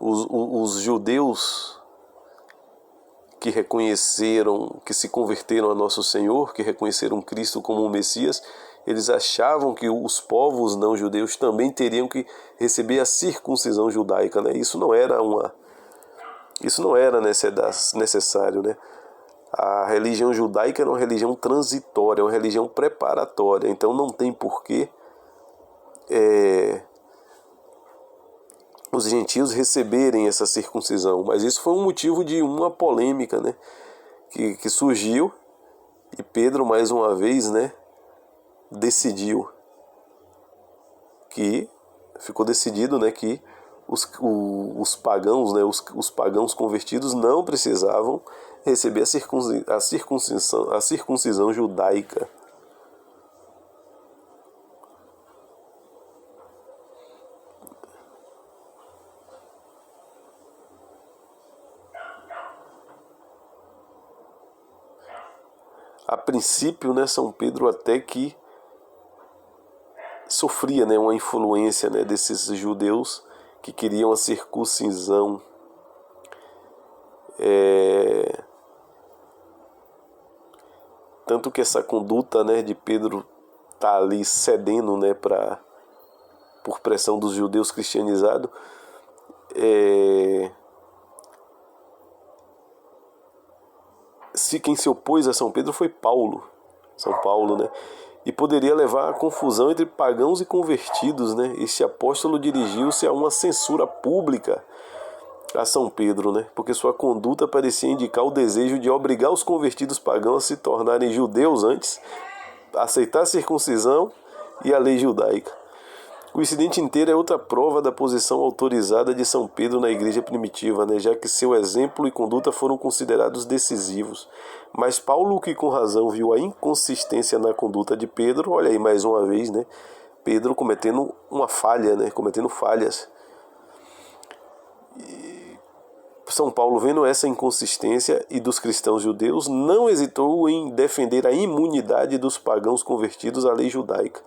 Os judeus que reconheceram, que se converteram a Nosso Senhor, que reconheceram Cristo como o Messias, eles achavam que os povos não judeus também teriam que receber a circuncisão judaica, né? Isso não era necessário, né? A religião judaica era uma religião transitória, uma religião preparatória, então não tem porquê os gentios receberem essa circuncisão. Mas isso foi um motivo de uma polêmica, né, que surgiu, e Pedro mais uma vez, né, ficou decidido, né, que os pagãos, né, os pagãos convertidos não precisavam receber a circuncisão judaica. A princípio, né, São Pedro até que sofria, né, uma influência, né, desses judeus que queriam a circuncisão. Tanto que essa conduta, né, de Pedro tá ali cedendo, né, por pressão dos judeus cristianizados, quem se opôs a São Pedro foi São Paulo, né? E poderia levar a confusão entre pagãos e convertidos, né? Este apóstolo dirigiu-se a uma censura pública a São Pedro, né? Porque sua conduta parecia indicar o desejo de obrigar os convertidos pagãos a se tornarem judeus antes, aceitar a circuncisão e a lei judaica. O incidente inteiro é outra prova da posição autorizada de São Pedro na igreja primitiva, né, já que seu exemplo e conduta foram considerados decisivos. Mas Paulo, que com razão viu a inconsistência na conduta de Pedro, olha aí mais uma vez, né, Pedro cometendo uma falha, né, cometendo falhas. São Paulo, vendo essa inconsistência e dos cristãos judeus, não hesitou em defender a imunidade dos pagãos convertidos à lei judaica.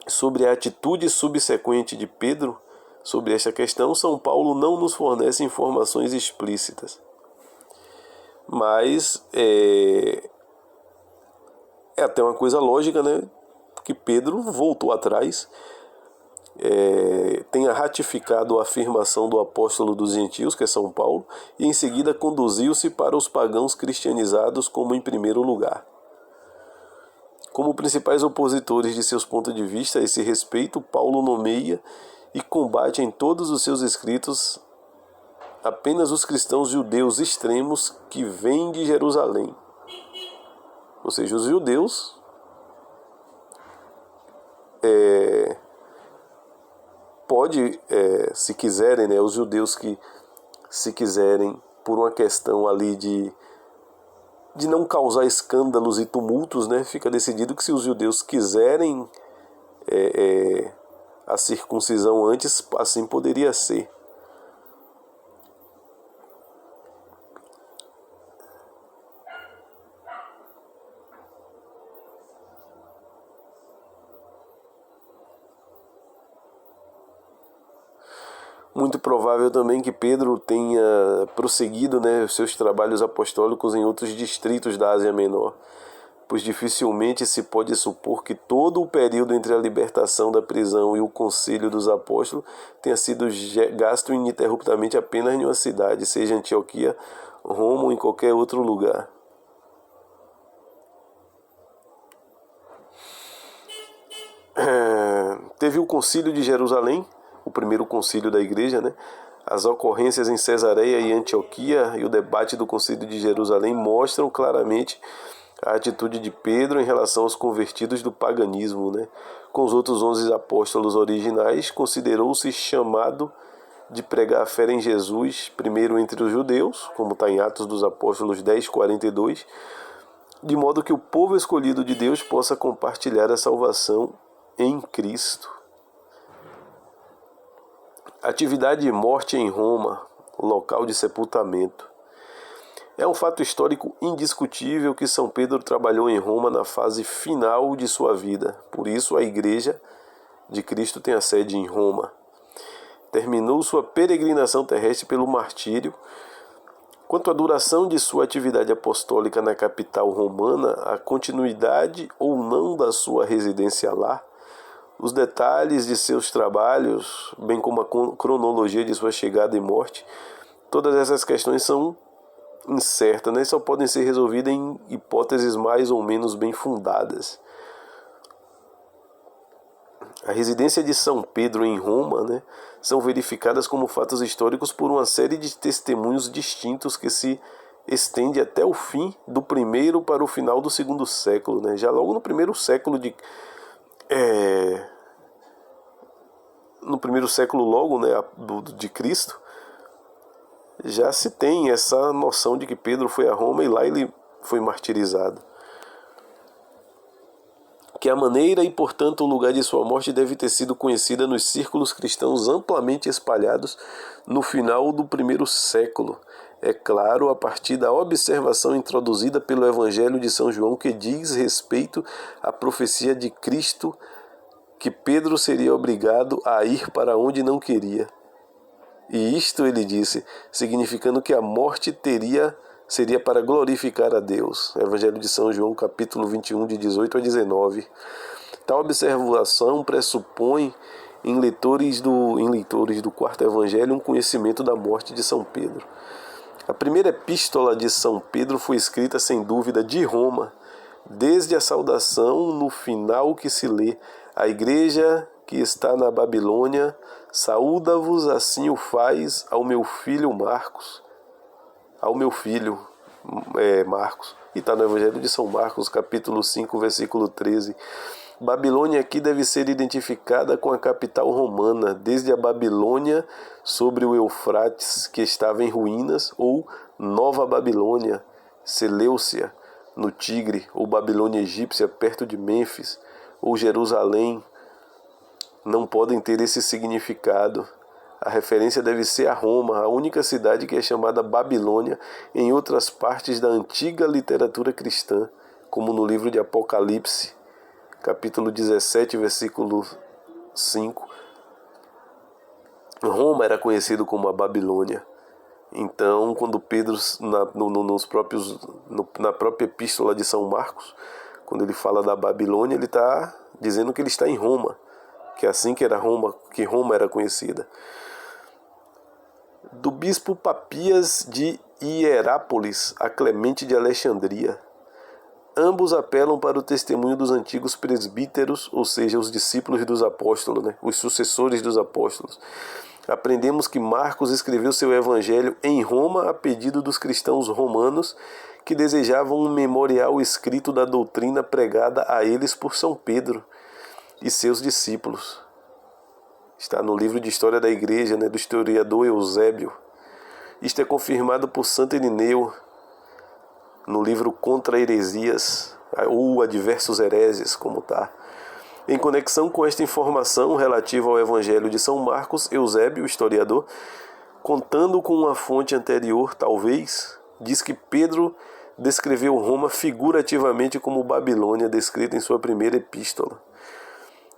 Sobre a atitude subsequente de Pedro sobre esta questão, São Paulo não nos fornece informações explícitas. Mas é até uma coisa lógica, né, que Pedro voltou atrás, tenha ratificado a afirmação do apóstolo dos gentios, que é São Paulo, e em seguida conduziu-se para os pagãos cristianizados como em primeiro lugar. Como principais opositores de seus pontos de vista a esse respeito, Paulo nomeia e combate em todos os seus escritos apenas os cristãos judeus extremos que vêm de Jerusalém. Ou seja, os judeus se quiserem, né, os judeus que se quiserem, por uma questão ali de não causar escândalos e tumultos, né, fica decidido que se os judeus quiserem a circuncisão antes, assim poderia ser. Muito provável também que Pedro tenha prosseguido, né, os seus trabalhos apostólicos em outros distritos da Ásia Menor, pois dificilmente se pode supor que todo o período entre a libertação da prisão e o concílio dos apóstolos tenha sido gasto ininterruptamente apenas em uma cidade, seja Antioquia, Roma ou em qualquer outro lugar. Teve o concílio de Jerusalém, o primeiro concílio da igreja, né? As ocorrências em Cesareia e Antioquia e o debate do concílio de Jerusalém mostram claramente a atitude de Pedro em relação aos convertidos do paganismo, né? Com os outros 11 apóstolos originais, considerou-se chamado de pregar a fé em Jesus, primeiro entre os judeus, como está em Atos dos Apóstolos 10:42, de modo que o povo escolhido de Deus possa compartilhar a salvação em Cristo. Atividade e morte em Roma, local de sepultamento. É um fato histórico indiscutível que São Pedro trabalhou em Roma na fase final de sua vida. Por isso, a Igreja de Cristo tem a sede em Roma. Terminou sua peregrinação terrestre pelo martírio. Quanto à duração de sua atividade apostólica na capital romana, a continuidade ou não da sua residência lá, os detalhes de seus trabalhos, bem como a cronologia de sua chegada e morte, todas essas questões são incertas, né? Só podem ser resolvidas em hipóteses mais ou menos bem fundadas. A residência de São Pedro em Roma, né, são verificadas como fatos históricos por uma série de testemunhos distintos que se estende até o fim do primeiro para o final do segundo século, né? Já logo no primeiro século logo, né, de Cristo, já se tem essa noção de que Pedro foi a Roma e lá ele foi martirizado. Que a maneira e, portanto, o lugar de sua morte deve ter sido conhecida nos círculos cristãos amplamente espalhados no final do primeiro século. é claro a partir da observação introduzida pelo Evangelho de São João, que diz respeito à profecia de Cristo, que Pedro seria obrigado a ir para onde não queria. E isto ele disse, significando que a morte seria para glorificar a Deus. Evangelho de São João, capítulo 21, de 18 a 19. Tal observação pressupõe em leitores do quarto evangelho um conhecimento da morte de São Pedro. A primeira epístola de São Pedro foi escrita, sem dúvida, de Roma, desde a saudação no final que se lê: a igreja que está na Babilônia saúda-vos, assim o faz ao meu filho Marcos. Ao meu filho Marcos. E está no Evangelho de São Marcos, capítulo 5, versículo 13. Babilônia aqui deve ser identificada com a capital romana, desde a Babilônia sobre o Eufrates, que estava em ruínas, ou Nova Babilônia, Seleucia, no Tigre, ou Babilônia egípcia, perto de Mênfis, ou Jerusalém, não podem ter esse significado. A referência deve ser a Roma, a única cidade que é chamada Babilônia em outras partes da antiga literatura cristã, como no livro de Apocalipse, capítulo 17, versículo 5. Roma era conhecido como a Babilônia. Então, quando Pedro, na própria epístola de São Marcos, quando ele fala da Babilônia, ele está dizendo que ele está em Roma, que é assim que Roma era conhecida. Do bispo Papias de Hierápolis a Clemente de Alexandria. Ambos apelam para o testemunho dos antigos presbíteros, ou seja, os discípulos dos apóstolos, os sucessores dos apóstolos. Aprendemos que Marcos escreveu seu evangelho em Roma a pedido dos cristãos romanos que desejavam um memorial escrito da doutrina pregada a eles por São Pedro e seus discípulos. Está no livro de História da Igreja, do historiador Eusébio. Isto é confirmado por Santo Irineu no livro Contra Heresias, ou Adversos Hereses, como está. Em conexão com esta informação relativa ao Evangelho de São Marcos, Eusébio, o historiador, contando com uma fonte anterior, talvez, diz que Pedro descreveu Roma figurativamente como Babilônia, descrita em sua primeira epístola.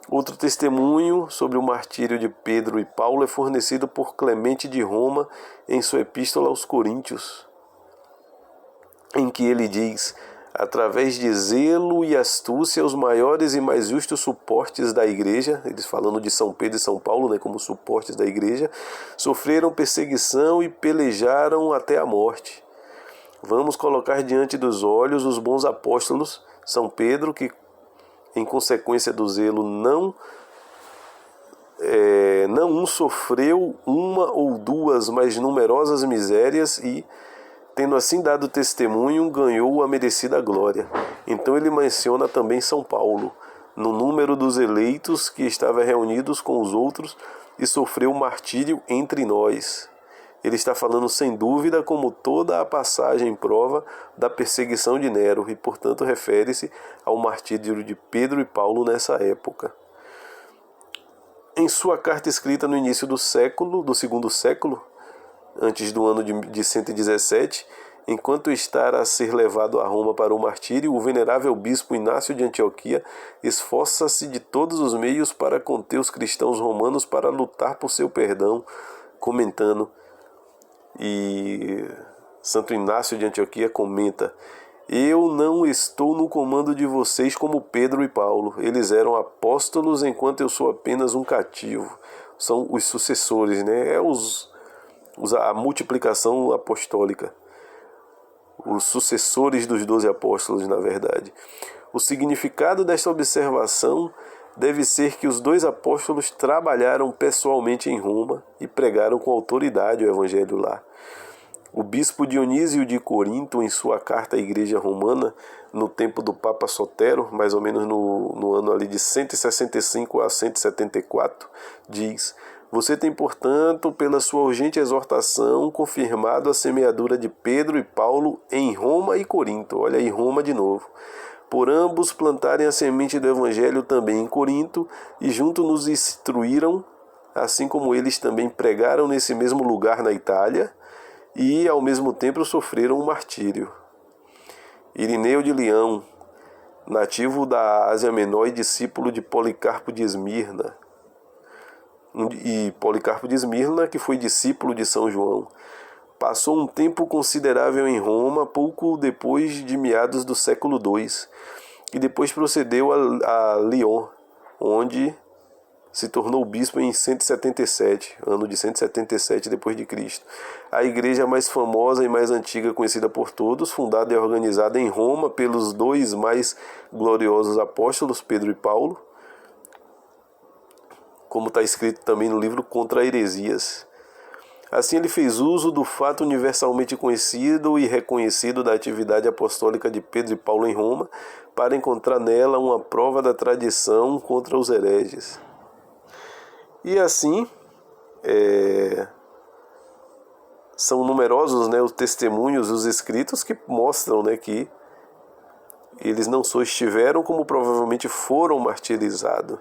Outro testemunho sobre o martírio de Pedro e Paulo é fornecido por Clemente de Roma em sua epístola aos Coríntios, em que ele diz: através de zelo e astúcia, os maiores e mais justos suportes da igreja, eles falando de São Pedro e São Paulo, como suportes da igreja, sofreram perseguição e pelejaram até a morte. Vamos colocar diante dos olhos os bons apóstolos, São Pedro, que em consequência do zelo não sofreu uma ou duas, mas numerosas misérias e, tendo assim dado testemunho, ganhou a merecida glória. Então ele menciona também São Paulo, no número dos eleitos que estava reunidos com os outros e sofreu martírio entre nós. Ele está falando sem dúvida, como toda a passagem prova, da perseguição de Nero e, portanto, refere-se ao martírio de Pedro e Paulo nessa época. Em sua carta escrita no início do segundo século, antes do ano de 117, enquanto está a ser levado a Roma para o martírio, o venerável bispo Inácio de Antioquia esforça-se de todos os meios para conter os cristãos romanos para lutar por seu perdão, comentando. E Santo Inácio de Antioquia comenta: eu não estou no comando de vocês como Pedro e Paulo. Eles eram apóstolos enquanto eu sou apenas um cativo. São os sucessores, a multiplicação apostólica. Os sucessores dos 12 apóstolos, na verdade. O significado desta observação deve ser que os 2 apóstolos trabalharam pessoalmente em Roma e pregaram com autoridade o evangelho lá. O bispo Dionísio de Corinto, em sua carta à igreja romana, no tempo do Papa Sotero, mais ou menos no ano ali de 165 a 174, diz: você tem, portanto, pela sua urgente exortação, confirmado a semeadura de Pedro e Paulo em Roma e Corinto. Olha aí, Roma de novo. Por ambos plantarem a semente do Evangelho também em Corinto, e junto nos instruíram, assim como eles também pregaram nesse mesmo lugar na Itália, e ao mesmo tempo sofreram um martírio. Irineu de Leão, nativo da Ásia Menor e discípulo de Policarpo de Esmirna, que foi discípulo de São João, passou um tempo considerável em Roma pouco depois de meados do século II, e depois procedeu a Lyon, onde se tornou bispo em 177, ano de 177 depois de Cristo. A igreja mais famosa e mais antiga conhecida por todos, fundada e organizada em Roma pelos dois mais gloriosos apóstolos, Pedro e Paulo, como está escrito também no livro Contra Heresias. Assim ele fez uso do fato universalmente conhecido e reconhecido da atividade apostólica de Pedro e Paulo em Roma para encontrar nela uma prova da tradição contra os hereges. E assim, são numerosos, né, os testemunhos, os escritos que mostram, né, que eles não só estiveram, como provavelmente foram martirizados.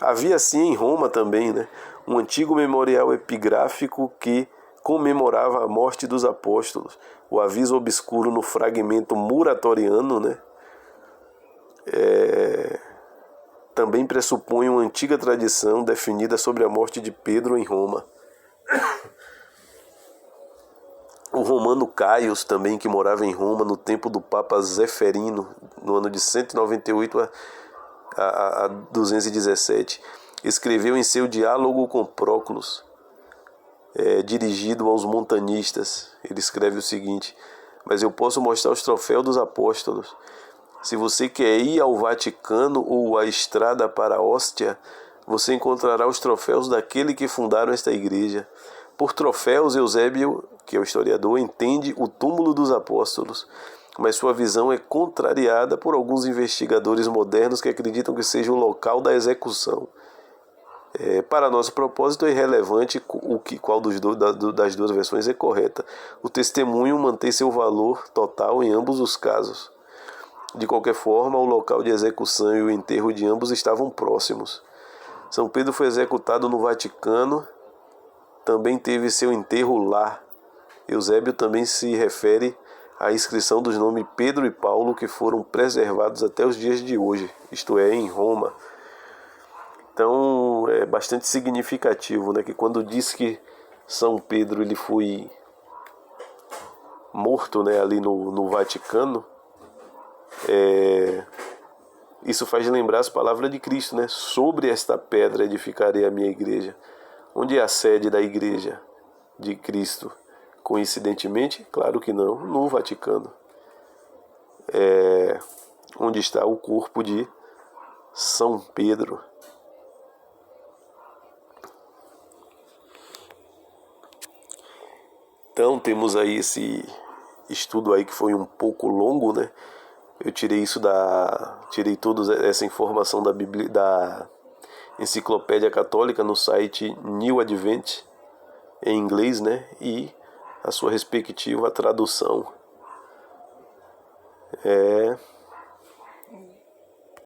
Havia assim em Roma também, né, um antigo memorial epigráfico que comemorava a morte dos apóstolos. O aviso obscuro no fragmento muratoriano, né, também pressupõe uma antiga tradição definida sobre a morte de Pedro em Roma. O romano Caius também, que morava em Roma no tempo do Papa Zeferino, no ano de 198 a 217, escreveu em seu diálogo com Próculos, dirigido aos montanistas. Ele escreve o seguinte: mas eu posso mostrar os troféus dos apóstolos. Se você quer ir ao Vaticano ou à estrada para a Hóstia, você encontrará os troféus daquele que fundaram esta igreja. Por troféus, Eusébio, que é o historiador, entende o túmulo dos apóstolos, mas sua visão é contrariada por alguns investigadores modernos que acreditam que seja o local da execução. Para nosso propósito é irrelevante qual das duas versões é correta. O testemunho mantém seu valor total em ambos os casos. De qualquer forma, o local de execução e o enterro de ambos estavam próximos. São Pedro foi executado no Vaticano, também teve seu enterro lá. Eusébio também se refere à inscrição dos nomes Pedro e Paulo, que foram preservados até os dias de hoje, isto é, em Roma. Então é bastante significativo, né, que quando diz que São Pedro ele foi morto, né, ali no Vaticano, isso faz lembrar as palavras de Cristo, né? Sobre esta pedra edificarei a minha igreja. Onde é a sede da igreja de Cristo? Coincidentemente? Claro que não, no Vaticano. Onde está o corpo de São Pedro. Então temos aí esse estudo aí que foi um pouco longo, né? Eu tirei toda essa informação da Bíblia, da Enciclopédia Católica no site New Advent, em inglês, né? E a sua respectiva tradução.